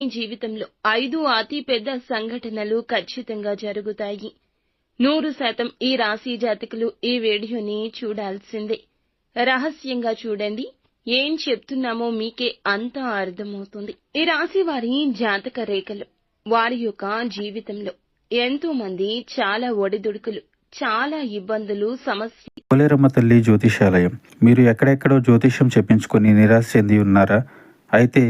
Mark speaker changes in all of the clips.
Speaker 1: మీ జీవితంలో 5 అతి పెద్ద సంఘటనలు ఖచ్చితంగా జరుగుతాయి. 100% ఈ రాశి జాతకులు ఈ వీడియోని చూడాల్సిందే. రహస్యంగా చూడండి. ఏం చెప్తున్నామో మీకే అంతా అర్థమవుతుంది. ఈ రాశి వారి జాతక రేఖలు, వారి యొక్క జీవితంలో ఎంతో మంది చాలా ఒడిదుడుకులు, చాలా ఇబ్బందులు, సమస్యలు.
Speaker 2: పోలేరమ్మ తల్లి జ్యోతిషాలయం. మీరు ఎక్కడెక్కడో జ్యోతిష్యం చెప్పించుకొని నిరాశ చెంది ఉన్నారా? అయితే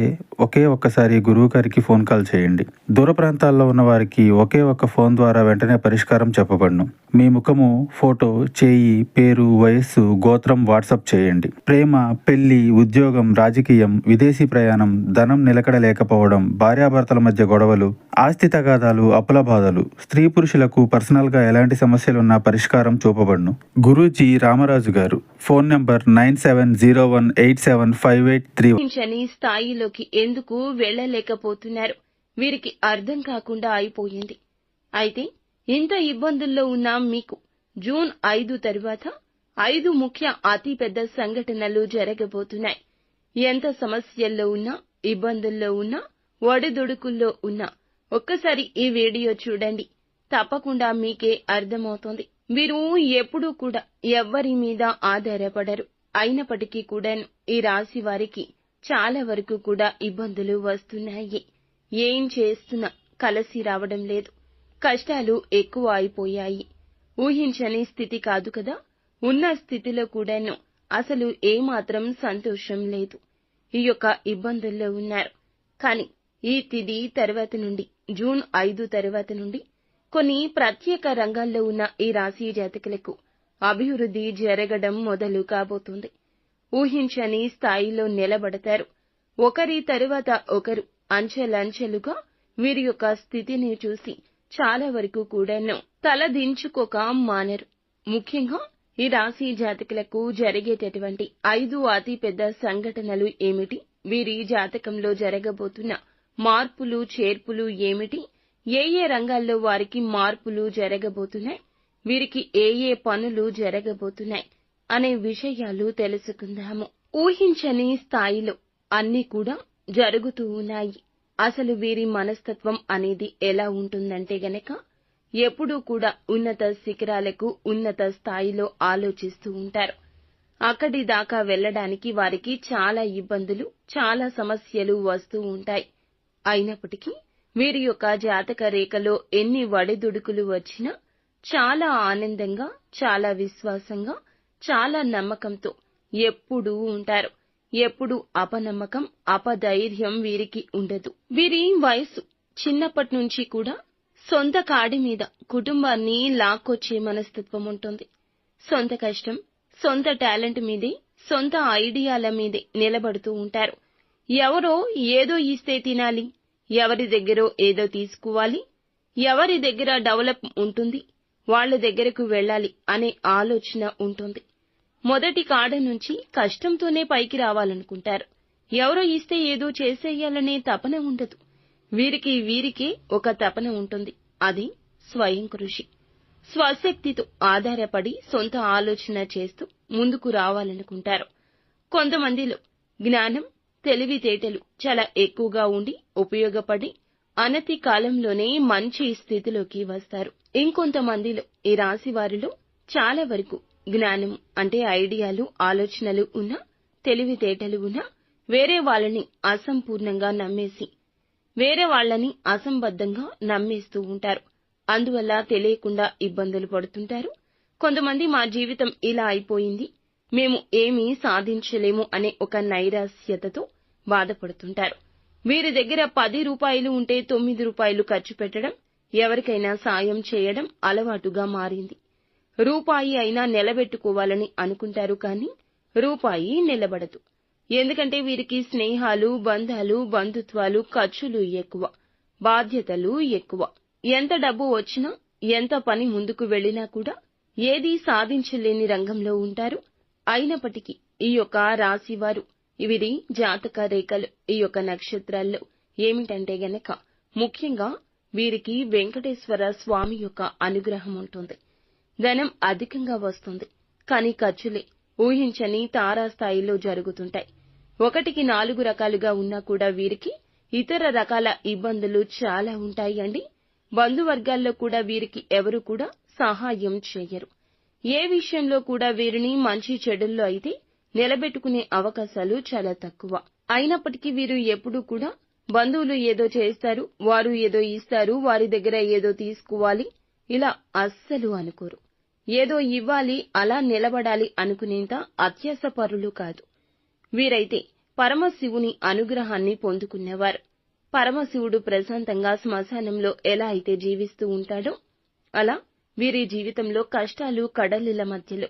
Speaker 2: ఒకే ఒక్కసారి గురువు గారికి ఫోన్ కాల్ చేయండి. దూర ప్రాంతాల్లో ఉన్న వారికి ఒకే ఒక్క ఫోన్ ద్వారా వెంటనే పరిష్కారం చెప్పబడును. మీ ముఖము, ఫోటో, చేయి, పేరు, వయస్సు, గోత్రం వాట్సాప్ చేయండి. ప్రేమ, పెళ్లి, ఉద్యోగం, రాజకీయం, విదేశీ ప్రయాణం, ధనం నిలకడ లేకపోవడం, భార్యాభర్తల మధ్య గొడవలు, ఆస్తి తగాదాలు, అప్పుల బాధలు, స్త్రీ పురుషులకు పర్సనల్ గా ఎలాంటి సమస్యలున్నా పరిష్కారం చూపబడును. గురూజీ రామరాజు గారు. Phone number 9701875831.
Speaker 1: శని స్థాయిలోకి ఎందుకు వెళ్ళలేకపోతున్నారు? వీరికి అర్థం కాకుండా అయిపోయింది. అయితే ఇంత ఇబ్బందుల్లో ఉన్న మీకు జూన్ 5 తరువాత 5 ముఖ్య అతి పెద్ద సంఘటనలు జరగబోతున్నాయి. ఎంత సమస్యల్లో ఉన్నా, ఇబ్బందుల్లో ఉన్నా, ఒడిదుడుకుల్లో ఉన్నా ఒక్కసారి ఈ వీడియో చూడండి. తప్పకుండా మీకే అర్థమవుతుంది. వీరు ఎప్పుడూ కూడా ఎవ్వరి మీద ఆధారపడరు. అయినప్పటికీ కూడాను ఈ రాశి వారికి చాలా వరకు కూడా ఇబ్బందులు వస్తున్నాయి. ఏం చేస్తున్నా కలిసి రావడం లేదు. కష్టాలు ఎక్కువ అయిపోయాయి. ఊహించని స్థితి కాదు కదా. ఉన్న స్థితిలో కూడాను అసలు ఏమాత్రం సంతోషం లేదు. ఈ యొక్క ఇబ్బందుల్లో ఉన్నారు. కానీ ఈ తిథి తర్వాత నుండి, జూన్ 5 తర్వాత నుండి కొన్ని ప్రత్యేక రంగాల్లో ఉన్న ఈ రాశి జాతకులకు అభివృద్ధి జరగడం మొదలు కాబోతుంది. ఊహించని స్థాయిలో నిలబడతారు. ఒకరి తరువాత ఒకరు అంచెలంచెలుగా వీరి యొక్క స్థితిని చూసి చాలా వరకు కూడాను తలదించుకోక మానరు. ముఖ్యంగా ఈ రాశి జాతకులకు జరిగేటటువంటి 5 అతి పెద్ద సంఘటనలు ఏమిటి? వీరి జాతకంలో జరగబోతున్న మార్పులు, చేర్పులు ఏమిటి? ఏ రంగాల్లో వారికి మార్పులు జరగబోతున్నాయి? వీరికి ఏ పనులు జరగబోతున్నాయి అనే విషయాలు తెలుసుకుందాము. ఊహించని స్థాయిలో అన్నీ కూడా జరుగుతూ ఉన్నాయి. అసలు వీరి మనస్తత్వం అనేది ఎలా ఉంటుందంటే గనక ఎప్పుడూ కూడా ఉన్నత శిఖరాలకు, ఉన్నత స్థాయిలో ఆలోచిస్తూ ఉంటారు. అక్కడి దాకా వెళ్ళడానికి వారికి చాలా ఇబ్బందులు, చాలా సమస్యలు వస్తూ ఉంటాయి. అయినప్పటికీ వీరి యొక్క జాతక రేఖలో ఎన్ని ఒడిదుడుకులు వచ్చినా చాలా ఆనందంగా, చాలా విశ్వాసంగా, చాలా నమ్మకంతో ఎప్పుడూ ఉంటారు. ఎప్పుడు అపనమ్మకం, అపధైర్యం వీరికి ఉండదు. వీరి వయసు చిన్నప్పటి నుంచి కూడా సొంత కాడి మీద కుటుంబాన్ని లాక్కొచ్చే మనస్తత్వం ఉంటుంది. సొంత కష్టం, సొంత టాలెంట్ మీదే, సొంత ఐడియాల మీదే నిలబడుతూ ఉంటారు. ఎవరో ఏదో ఇస్తే తినాలి, ఎవరి దగ్గరో ఏదో తీసుకోవాలి, ఎవరి దగ్గర డెవలప్ ఉంటుంది, వాళ్ల దగ్గరకు వెళ్ళాలి అనే ఆలోచన ఉంటుంది. మొదటి కాడ నుంచి కష్టంతోనే పైకి రావాలనుకుంటారు. ఎవరో ఇస్తే ఏదో చేసేయాలనే తపన ఉండదు. వీరికే ఒక తపన ఉంటుంది. అది స్వయం కృషి. స్వశక్తితో ఆధారపడి సొంత ఆలోచన చేస్తూ ముందుకు రావాలనుకుంటారు. కొంతమందిలో జ్ఞానం, తెలివితేటలు చాలా ఎక్కువగా ఉండి ఉపయోగపడి అనతి కాలంలోనే మంచి స్థితిలోకి వస్తారు. ఇంకొంతమందిలో ఈ రాశి వారిలో చాలా వరకు జ్ఞానం అంటే ఐడియాలు, ఆలోచనలు ఉన్నా, తెలివితేటలు ఉన్నా వేరే వాళ్ళని అసంపూర్ణంగా నమ్మేసి, వేరే వాళ్ళని అసంబద్ధంగా నమ్మేస్తూ ఉంటారు. అందువల్ల తెలియకుండా ఇబ్బందులు పడుతుంటారు. కొంతమంది మా జీవితం ఇలా అయిపోయింది, మేము ఏమీ సాధించలేము అనే ఒక నైరాశ్యతతో బాధపడుతుంటారు. వీరి దగ్గర 10 రూపాయలు ఉంటే 9 రూపాయలు ఖర్చు పెట్టడం, ఎవరికైనా సాయం చేయడం అలవాటుగా మారింది. రూపాయి అయినా నిలబెట్టుకోవాలని అనుకుంటారు, కానీ రూపాయి నిలబడదు. ఎందుకంటే వీరికి స్నేహాలు, బంధాలు, బంధుత్వాలు, ఖర్చులు ఎక్కువ, బాధ్యతలు ఎక్కువ. ఎంత డబ్బు వచ్చినా, ఎంత పని ముందుకు వెళ్లినా కూడా ఏదీ సాధించలేని రంగంలో ఉంటారు. అయినప్పటికీ ఈ యొక్క రాశివారు, వీరి జాతక రేఖలు, ఈ యొక్క నక్షత్రాల్లో ఏమిటంటే గనక ముఖ్యంగా వీరికి వెంకటేశ్వర స్వామి యొక్క అనుగ్రహం ఉంటుంది. ధనం అధికంగా వస్తుంది. కానీ ఖర్చులే ఊహించని తారాస్థాయిలో జరుగుతుంటాయి. 1కి 4 రకాలుగా ఉన్నా కూడా వీరికి ఇతర రకాల ఇబ్బందులు చాలా ఉంటాయండి. బంధువర్గాల్లో కూడా వీరికి ఎవరు కూడా సహాయం చేయరు. ఏ విషయంలో కూడా వీరిని మంచి చెడుల్లో అయితే నిలబెట్టుకునే అవకాశాలు చాలా తక్కువ. అయినప్పటికీ వీరు ఎప్పుడూ కూడా బంధువులు ఏదో చేస్తారు, వారు ఏదో ఇస్తారు, వారి దగ్గర ఏదో తీసుకోవాలి, ఇలా అస్సలు అనుకోరు. ఏదో ఇవ్వాలి, అలా నిలబడాలి అనుకునేంత అత్యాసపరులు కాదు. వీరైతే పరమశివుని అనుగ్రహాన్ని పొందుకునేవారు. పరమశివుడు ప్రశాంతంగా శ్మశానంలో ఎలా అయితే జీవిస్తూ ఉంటాడో అలా వీరి జీవితంలో కష్టాలు కడలిల మధ్యలో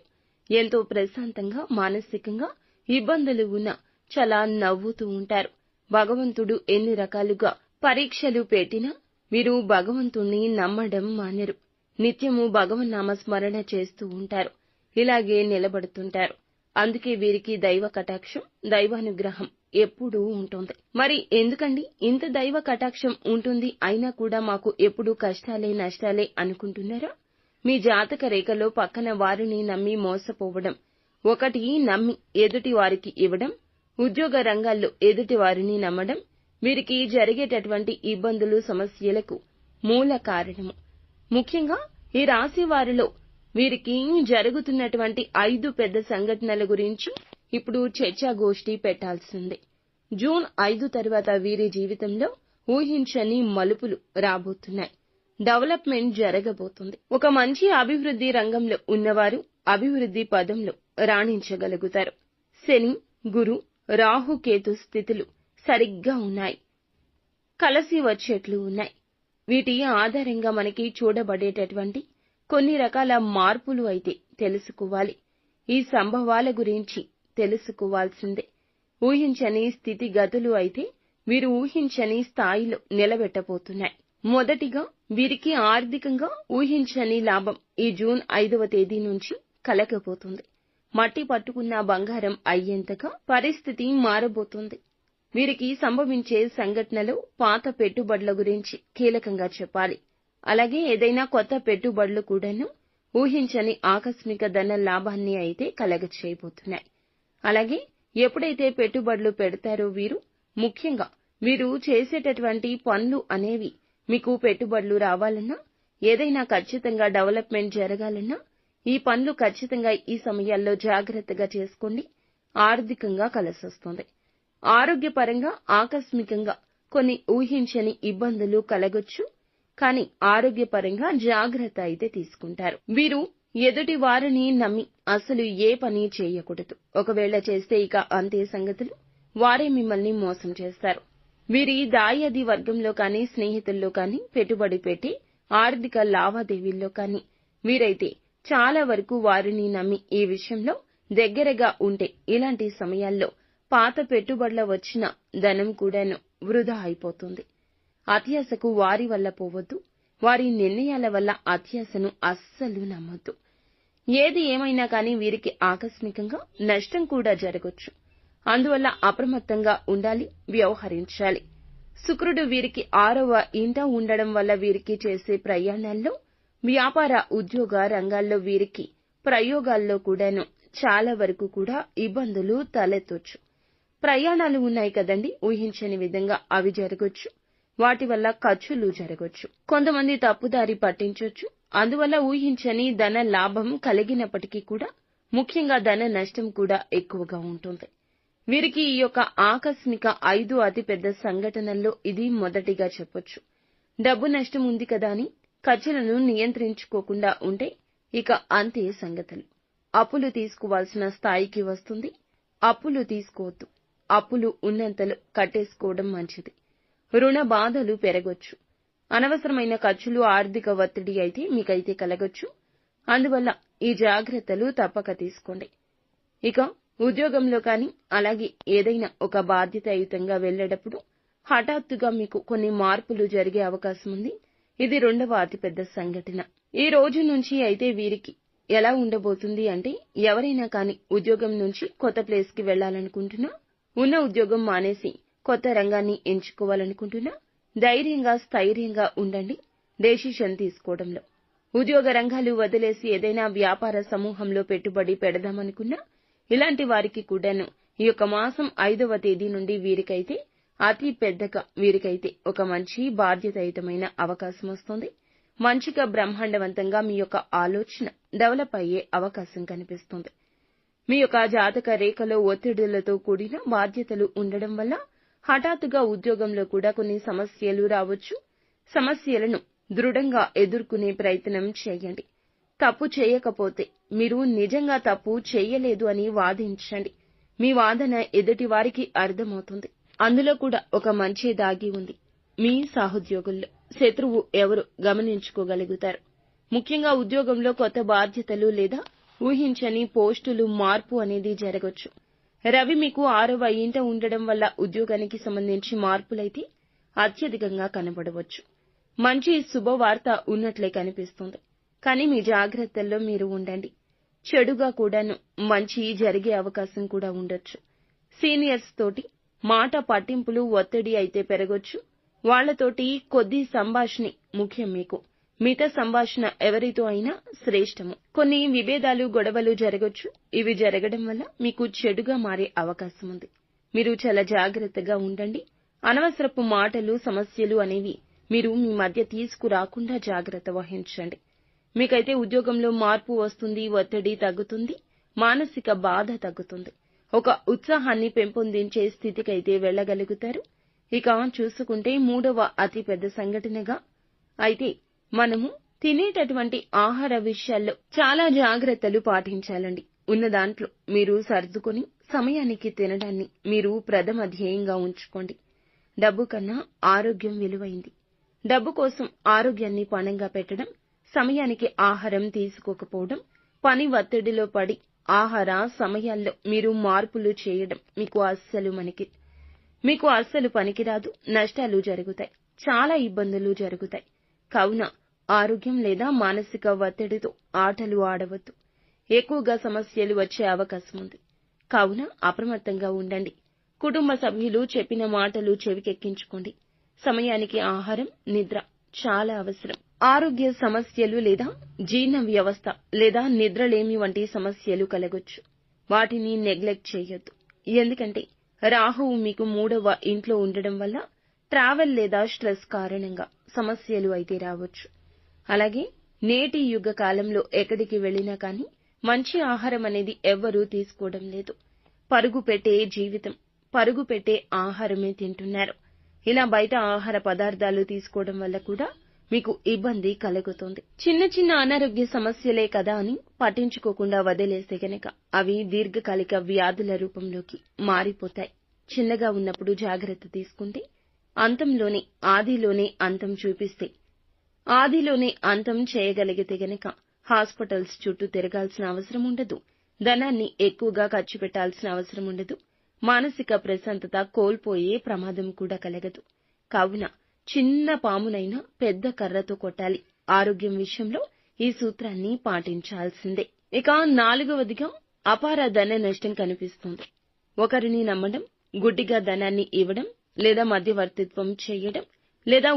Speaker 1: ఎంతో ప్రశాంతంగా, మానసికంగా ఇబ్బందులు ఉన్నా చాలా నవ్వుతూ ఉంటారు. భగవంతుడు ఎన్ని రకాలుగా పరీక్షలు పెట్టినా వీరు భగవంతుణ్ణి నమ్మడం మానరు. నిత్యము భగవన్నామ స్మరణ చేస్తూ ఉంటారు. ఇలాగే నిలబడుతుంటారు. అందుకే వీరికి దైవ కటాక్షం, దైవానుగ్రహం ఎప్పుడూ ఉంటుంది. మరి ఎందుకండి ఇంత దైవ కటాక్షం ఉంటుంది, అయినా కూడా మాకు ఎప్పుడూ కష్టాలే నష్టాలే అనుకుంటున్నారా? మీ జాతక రేఖలో పక్కన వారిని నమ్మి మోసపోవడం, ఒకటి నమ్మి ఎదుటి వారికి ఇవ్వడం, ఉద్యోగ రంగాల్లో ఎదుటి వారిని నమ్మడం వీరికి జరిగేటటువంటి ఇబ్బందులు, సమస్యలకు మూల కారణము. ముఖ్యంగా ఈ రాశి వారిలో వీరికి జరుగుతున్నటువంటి 5 పెద్ద సంఘటనల గురించి ఇప్పుడు చర్చాగోష్ఠి పెట్టాల్సిందే. జూన్ 5 తర్వాత వీరి జీవితంలో ఊహించని మలుపులు రాబోతున్నాయి. డెవలప్మెంట్ జరగబోతుంది. ఒక మంచి అభివృద్ధి రంగంలో ఉన్నవారు అభివృద్ధి పదంలో రాణించగలుగుతారు. శని, గురు, రాహు, కేతు స్థితులు సరిగ్గా ఉన్నాయి. కలిసి వచ్చేట్లు ఉన్నాయి. వీటి ఆధారంగా మనకి చూడబడేటటువంటి కొన్ని రకాల మార్పులు అయితే తెలుసుకోవాలి. ఈ సంభవాల గురించి తెలుసుకోవాల్సిందే. ఊహించని స్థితిగతులు అయితే వీరు ఊహించని స్థాయిలో నిలబెట్టబోతున్నాయి. మొదటిగా వీరికి ఆర్థికంగా ఊహించని లాభం ఈ జూన్ 5వ తేదీ నుంచి కలగబోతుంది. మట్టి పట్టుకున్న బంగారం అయ్యేంతగా పరిస్థితి మారబోతుంది. వీరికి సంభవించే సంఘటనలు పాత పెట్టుబడుల గురించి కీలకంగా చెప్పాలి. అలాగే ఏదైనా కొత్త పెట్టుబడులు కూడాను ఊహించని ఆకస్మిక ధన లాభాన్ని అయితే కలగచేయబోతున్నాయి. అలాగే ఎప్పుడైతే పెట్టుబడులు పెడతారో ముఖ్యంగా వీరు చేసేటటువంటి పనులు అనేవి మీకు పెట్టుబడులు రావాలన్నా, ఏదైనా ఖచ్చితంగా డెవలప్మెంట్ జరగాలన్నా ఈ పనులు ఖచ్చితంగా ఈ సమయాల్లో జాగ్రత్తగా చేసుకోండి. ఆర్థికంగా కలిసొస్తుంది. ఆరోగ్యపరంగా ఆకస్మికంగా కొన్ని ఊహించని ఇబ్బందులు కలగొచ్చు. కానీ ఆరోగ్యపరంగా జాగ్రత్త అయితే తీసుకుంటారు. వీరు ఎదుటి వారిని నమ్మి అసలు ఏ పని చేయకూడదు. ఒకవేళ చేస్తే ఇక అంతే సంగతులు. వారే మిమ్మల్ని మోసం చేస్తారు. వీరి దాయాది వర్గంలో కానీ, స్నేహితుల్లో కానీ పెట్టుబడి పెట్టి ఆర్థిక లావాదేవీల్లో కానీ వీరైతే చాలా వరకు వారిని నమ్మి ఈ విషయంలో దగ్గరగా ఉంటే ఇలాంటి సమయాల్లో పాత పెట్టుబడుల వచ్చిన ధనం కూడాను వృధా అయిపోతుంది. అత్యాశకు వారి వల్ల పోవద్దు. వారి నిర్ణయాల వల్ల అత్యాశను అస్సలు నమ్మొద్దు. ఏది ఏమైనా కానీ వీరికి ఆకస్మికంగా నష్టం కూడా జరగొచ్చు. అందువల్ల అప్రమత్తంగా ఉండాలి, వ్యవహరించాలి. శుక్రుడు వీరికి 6వ ఇంట ఉండడం వల్ల వీరికి చేసే ప్రయాణాల్లో, వ్యాపార ఉద్యోగ రంగాల్లో వీరికి ప్రయోగాల్లో కూడాను చాలా వరకు కూడా ఇబ్బందులు తలెత్తొచ్చు. ప్రయాణాలు ఉన్నాయి కదండి, ఊహించని విధంగా అవి జరగొచ్చు. వాటి వల్ల ఖర్చులు జరగొచ్చు. కొంతమంది తప్పుదారి పట్టించొచ్చు. అందువల్ల ఊహించని ధన లాభం కలిగినప్పటికీ కూడా ముఖ్యంగా ధన నష్టం కూడా ఎక్కువగా ఉంటుంది. వీరికి ఈ యొక్క ఆకస్మిక 5 అతిపెద్ద సంఘటనల్లో ఇది మొదటిగా చెప్పొచ్చు. డబ్బు నష్టం ఉంది కదా అని ఖర్చులను నియంత్రించుకోకుండా ఉంటే ఇక అంతే సంగతులు. అప్పులు తీసుకోవాల్సిన స్థాయికి వస్తుంది. అప్పులు తీసుకోవద్దు. అప్పులు ఉన్నంతలో కట్టేసుకోవడం మంచిది. రుణ బాధలు పెరగొచ్చు. అనవసరమైన ఖర్చులు, ఆర్థిక ఒత్తిడి అయితే మీకైతే కలగొచ్చు. అందువల్ల ఈ జాగ్రత్తలు తప్పక తీసుకోండి. ఇక ఉద్యోగంలో కానీ, అలాగే ఏదైనా ఒక బాధ్యతాయుతంగా వెళ్లేటప్పుడు హఠాత్తుగా మీకు కొన్ని మార్పులు జరిగే అవకాశం ఉంది. ఇది 2వ అతిపెద్ద సంఘటన. ఈ రోజు నుంచి అయితే వీరికి ఎలా ఉండబోతుంది అంటే, ఎవరైనా కానీ ఉద్యోగం నుంచి కొత్త ప్లేస్ కి వెళ్లాలనుకుంటున్నా, ఉన్న ఉద్యోగం మానేసి కొత్త రంగాన్ని ఎంచుకోవాలనుకుంటున్నా ధైర్యంగా, స్థైర్యంగా ఉండండి డెసిషన్ తీసుకోవడంలో. ఉద్యోగ రంగాలు వదిలేసి ఏదైనా వ్యాపార సమూహంలో పెట్టుబడి పెడదామనుకున్నా ఇలాంటి వారికి కూడాను ఈ యొక్క మాసం 5వ తేదీ నుండి వీరికైతే అతి పెద్దగా వీరికైతే ఒక మంచి బాధ్యతాయుతమైన అవకాశం వస్తుంది. మంచిగా బ్రహ్మాండవంతంగా మీ యొక్క ఆలోచన డెవలప్ అయ్యే అవకాశం కనిపిస్తుంది. మీ యొక్క జాతక రేఖలో ఒత్తిడులతో కూడిన బాధ్యతలు ఉండడం వల్ల హఠాత్తుగా ఉద్యోగంలో కూడా కొన్ని సమస్యలు రావచ్చు. సమస్యలను దృఢంగా ఎదుర్కొనే ప్రయత్నం చేయండి. తప్పు చేయకపోతే మీరు నిజంగా తప్పు చేయలేదు అని వాదించండి. మీ వాదన ఎదుటి వారికి అర్థమవుతుంది. అందులో కూడా ఒక మంచి దాగి ఉంది. మీ సహోద్యోగుల్లో శత్రువు ఎవరు గమనించుకోగలుగుతారు. ముఖ్యంగా ఉద్యోగంలో కొత్త బాధ్యతలు లేదా ఊహించని పోస్టులు మార్పు అనేది జరగొచ్చు. రవి మీకు 6వ ఇంట ఉండడం వల్ల ఉద్యోగానికి సంబంధించి మార్పులైతే అత్యధికంగా కనబడవచ్చు. మంచి శుభవార్త ఉన్నట్లే కనిపిస్తుంది. కానీ మీ జాగ్రత్తల్లో మీరు ఉండండి. చెడుగా కూడాను మంచి జరిగే అవకాశం కూడా ఉండొచ్చు. సీనియర్స్ తోటి మాట పట్టింపులు ఒత్తిడి అయితే పెరగొచ్చు. వాళ్లతోటి కొద్ది సంభాషణ ముఖ్యం. మీకు మిత సంభాషణ ఎవరితో అయినా శ్రేష్టము. కొన్ని విభేదాలు గొడవలు జరగొచ్చు. ఇవి జరగడం వల్ల మీకు చెడుగా మారే అవకాశం ఉంది. మీరు చాలా జాగ్రత్తగా ఉండండి. అనవసరపు మాటలు సమస్యలు అనేవి మీరు మీ మధ్య తీసుకురాకుండా జాగ్రత్త వహించండి. మీకైతే ఉద్యోగంలో మార్పు వస్తుంది. ఒత్తిడి తగ్గుతుంది. మానసిక బాధ తగ్గుతుంది. ఒక ఉత్సాహాన్ని పెంపొందించే స్థితికైతే వెళ్లగలుగుతారు. ఇక చూసుకుంటే 3వ అతిపెద్ద సంఘటనగా అయితే మనము తినేటటువంటి ఆహార విషయాల్లో చాలా జాగ్రత్తలు పాటించాలండి. ఉన్న దాంట్లో మీరు సర్దుకొని సమయానికి తినడాన్ని మీరు ప్రథమ ధ్యేయంగా ఉంచుకోండి. డబ్బు కన్నా ఆరోగ్యం విలువైంది. డబ్బు కోసం ఆరోగ్యాన్ని పణంగా పెట్టడం, సమయానికి ఆహారం తీసుకోకపోవడం, పని ఒత్తిడిలో పడి ఆహార సమయాల్లో మీరు మార్పులు చేయడం మీకు అస్సలు పనికిరాదు. నష్టాలు జరుగుతాయి. చాలా ఇబ్బందులు జరుగుతాయి. కావున ఆరోగ్యం లేదా మానసిక ఒత్తిడితో ఆటలు ఆడవద్దు. ఎక్కువగా సమస్యలు వచ్చే అవకాశం ఉంది. కావున అప్రమత్తంగా ఉండండి. కుటుంబ సభ్యులు చెప్పిన మాటలు చెవికెక్కించుకోండి. సమయానికి ఆహారం, నిద్ర చాలా అవసరం. ఆరోగ్య సమస్యలు లేదా జీర్ణ వ్యవస్థ లేదా నిద్రలేమి వంటి సమస్యలు కలగొచ్చు. వాటిని నెగ్లెక్ట్ చేయొద్దు. ఎందుకంటే రాహువు మీకు 3వ ఇంట్లో ఉండడం వల్ల ట్రావెల్ లేదా స్ట్రెస్ కారణంగా సమస్యలు అయితే రావచ్చు. అలాగే నేటి యుగ కాలంలో ఎక్కడికి వెళ్లినా కానీ మంచి ఆహారం అనేది ఎవ్వరూ తీసుకోవడం లేదు. పరుగు పెట్టే జీవితం, పరుగు పెట్టే ఆహారమే తింటున్నారు. ఇలా బయట ఆహార పదార్థాలు తీసుకోవడం వల్ల కూడా మీకు ఇబ్బంది కలుగుతుంది. చిన్న చిన్న అనారోగ్య సమస్యలే కదా అని పట్టించుకోకుండా వదిలేస్తే గనక అవి దీర్ఘకాలిక వ్యాధుల రూపంలోకి మారిపోతాయి. చిన్నగా ఉన్నప్పుడు జాగ్రత్త తీసుకుంటే ఆదిలోనే అంతం చూపిస్తే ఆదిలోనే అంతం చేయగలిగితే గనక హాస్పిటల్స్ చుట్టూ తిరగాల్సిన అవసరం ఉండదు. ధనాన్ని ఎక్కువగా ఖర్చు పెట్టాల్సిన అవసరం ఉండదు. మానసిక ప్రశాంతత కోల్పోయే ప్రమాదం కూడా కలగదు. కావున చిన్న పామునైనా పెద్ద కర్రతో కొట్టాలి. ఆరోగ్యం విషయంలో ఈ సూత్రాన్ని పాటించాల్సిందే. ఇక 4వదిగా అపార ధన నష్టం కనిపిస్తుంది. ఒకరిని నమ్మడం, గుడ్డిగా ధనాన్ని ఇవ్వడం లేదా మధ్యవర్తిత్వం చేయడం లేదా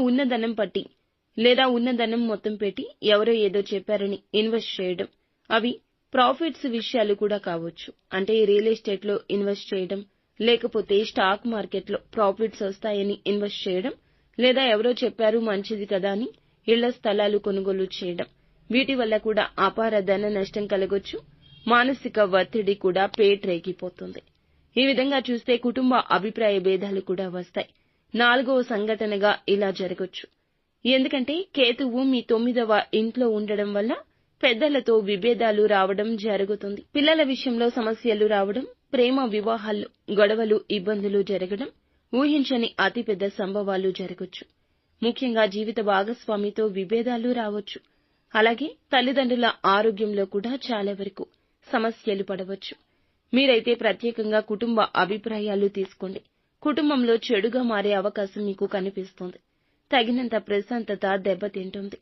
Speaker 1: ఉన్న ధనం మొత్తం పెట్టి ఎవరో ఏదో చెప్పారని ఇన్వెస్ట్ చేయడం, అవి ప్రాఫిట్స్ విషయాలు కూడా కావచ్చు. అంటే రియల్ ఎస్టేట్ లో ఇన్వెస్ట్ చేయడం, లేకపోతే స్టాక్ మార్కెట్ లో ప్రాఫిట్స్ వస్తాయని ఇన్వెస్ట్ చేయడం, లేదా ఎవరో చెప్పారు మంచిది కదా అని ఇళ్ల స్థలాలు కొనుగోలు చేయడం. వీటి వల్ల కూడా అపార ధన నష్టం కలగొచ్చు. మానసిక ఒత్తిడి కూడా పేట్రేగిపోతుంది. ఈ విధంగా చూస్తే కుటుంబ అభిప్రాయ భేదాలు కూడా వస్తాయి. 4వ సంఘటనగా ఇలా జరగొచ్చు. ఎందుకంటే కేతువు మీ 9వ ఇంట్లో ఉండడం వల్ల పెద్దలతో విభేదాలు రావడం జరుగుతుంది. పిల్లల విషయంలో సమస్యలు రావడం, ప్రేమ వివాహాల్లో గొడవలు, ఇబ్బందులు జరగడం, ఊహించని అతిపెద్ద సంభవాలు జరగొచ్చు. ముఖ్యంగా జీవిత భాగస్వామితో విభేదాలు రావచ్చు. అలాగే తల్లిదండ్రుల ఆరోగ్యంలో కూడా చాలా వరకు సమస్యలు పడవచ్చు. మీరైతే ప్రత్యేకంగా కుటుంబ అభిప్రాయాలు తీసుకోండి. కుటుంబంలో చెడుగా మారే అవకాశం మీకు కనిపిస్తుంది. తగినంత ప్రశాంతత దెబ్బతింటుంది.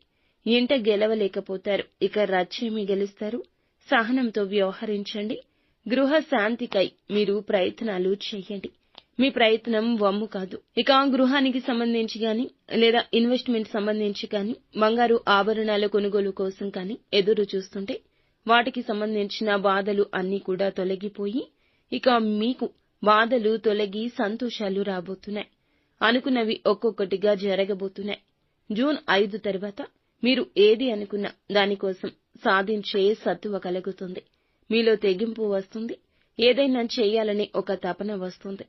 Speaker 1: ఇంట గెలవలేకపోతారు. ఇక రచ్చేమి గెలుస్తారు? సహనంతో వ్యవహరించండి. గృహ శాంతికై మీరు ప్రయత్నాలు చేయండి. మీ ప్రయత్నం వమ్ము కాదు. ఇక గృహానికి సంబంధించి గాని లేదా ఇన్వెస్ట్మెంట్ సంబంధించి గాని, బంగారు ఆభరణాల కొనుగోలు కోసం కానీ ఎదురు చూస్తుంటే వాటికి సంబంధించిన బాధలు అన్నీ కూడా తొలగిపోయి ఇక మీకు బాధలు తొలగి సంతోషాలు రాబోతున్నాయి. అనుకున్నవి ఒక్కొక్కటిగా జరగబోతున్నాయి. జూన్ 5 తర్వాత మీరు ఏది అనుకున్నా దానికోసం సాధించే సత్తువ కలుగుతుంది. మీలో తెగింపు వస్తుంది. ఏదైనా చేయాలనే ఒక తపన వస్తుంది.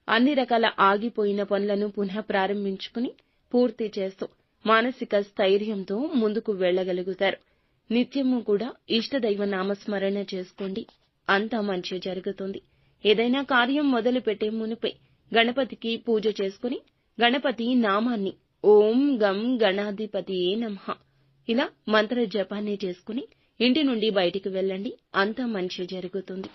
Speaker 1: అన్ని రకాల ఆగిపోయిన పనులను పునః ప్రారంభించుకుని పూర్తి చేస్తూ మానసిక స్థైర్యంతో ముందుకు వెళ్ళగలుగుతారు. నిత్యము కూడా ఇష్టదైవ నామస్మరణ చేసుకోండి. అంతా మంచి జరుగుతుంది. ఏదైనా కార్యం మొదలు పెట్టే మునుపే గణపతికి పూజ చేసుకుని గణపతి నామాన్ని ఓం గం గణాధిపతియే నమః ఇలా మంత్ర జపాన్ని చేసుకుని ఇంటి నుండి బయటికి వెళ్ళండి. అంతా మంచి జరుగుతుంది.